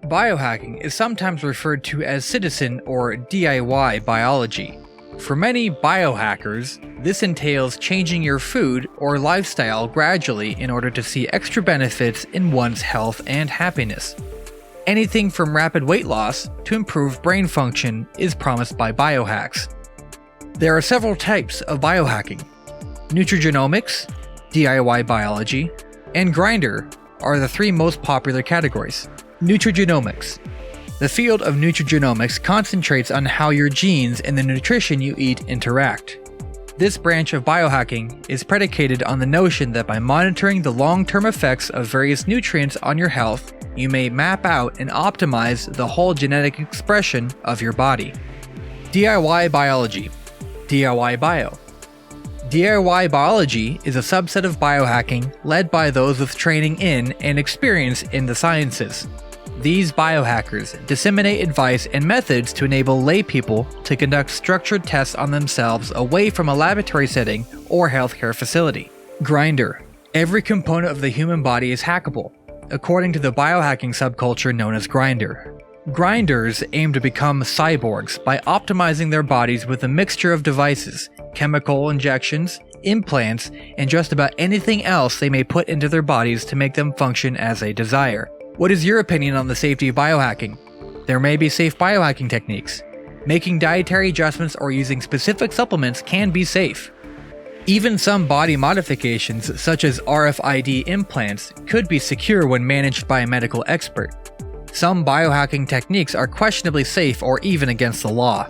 Biohacking is sometimes referred to as citizen or DIY biology. For many biohackers, this entails changing your food or lifestyle gradually in order to see extra benefits in one's health and happiness. Anything from rapid weight loss to improved brain function is promised by biohacks. There are several types of biohacking. Nutrigenomics, DIY biology, and grinder are the three most popular categories. Nutrigenomics. The field of nutrigenomics concentrates on how your genes and the nutrition you eat interact. This branch of biohacking is predicated on the notion that by monitoring the long-term effects of various nutrients on your health, you may map out and optimize the whole genetic expression of your body. DIY biology. DIY bio. DIY biology is a subset of biohacking led by those with training in and experience in the sciences. These biohackers disseminate advice and methods to enable laypeople to conduct structured tests on themselves away from a laboratory setting or healthcare facility. Grinder. Every component of the human body is hackable, according to the biohacking subculture known as grinder. Grinders aim to become cyborgs by optimizing their bodies with a mixture of devices, chemical injections, implants, and just about anything else they may put into their bodies to make them function as they desire. What is your opinion on the safety of biohacking? There may be safe biohacking techniques. Making dietary adjustments or using specific supplements can be safe. Even some body modifications, such as RFID implants, could be secure when managed by a medical expert. Some biohacking techniques are questionably safe or even against the law.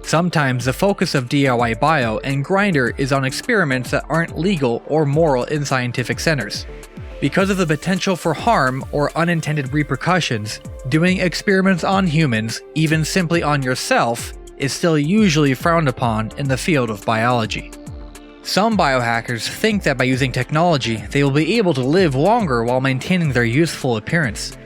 Sometimes the focus of DIY bio and grinder is on experiments that aren't legal or moral in scientific centers. Because of the potential for harm or unintended repercussions, doing experiments on humans, even simply on yourself, is still usually frowned upon in the field of biology. Some biohackers think that by using technology, they will be able to live longer while maintaining their youthful appearance.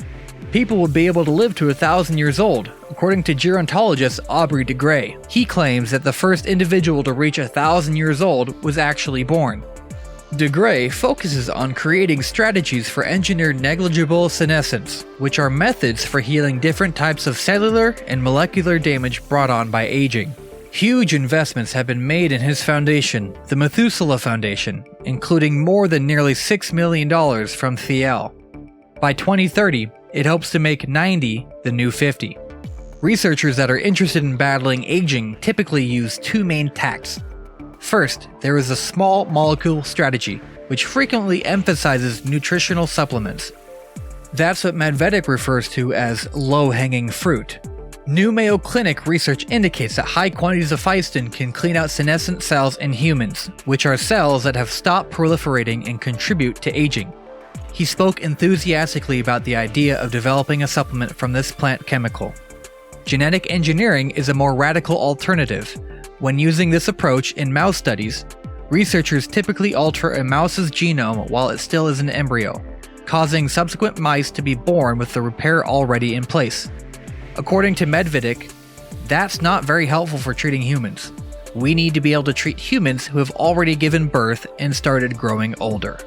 People would be able to live to 1,000 years old, according to gerontologist AUBREY. He claims that the first individual to reach 1,000 years old was actually born. De Grey focuses on creating strategies for engineered negligible senescence, which are methods for healing different types of cellular and molecular damage brought on by aging. Huge investments have been made in his foundation, the Methuselah Foundation, including more than nearly $6 million from Thiel. By 2030, it hopes to make 90 the new 50. Researchers that are interested in battling aging typically use two main tacts. First, there is a small molecule strategy, which frequently emphasizes nutritional supplements. That's what MEDVEDIK refers to as low-hanging fruit. New Mayo Clinic research indicates that high quantities of physin can clean out senescent cells in humans, which are cells that have stopped proliferating and contribute to aging. He spoke enthusiastically about the idea of developing a supplement from this plant chemical. Genetic engineering is a more radical alternative. When using this approach in mouse studies, researchers typically alter a mouse's genome while it still is an embryo, causing subsequent mice to be born with the repair already in place. According to MEDVEDIK, that's not very helpful for treating humans. We need to be able to treat humans who have already given birth and started growing older.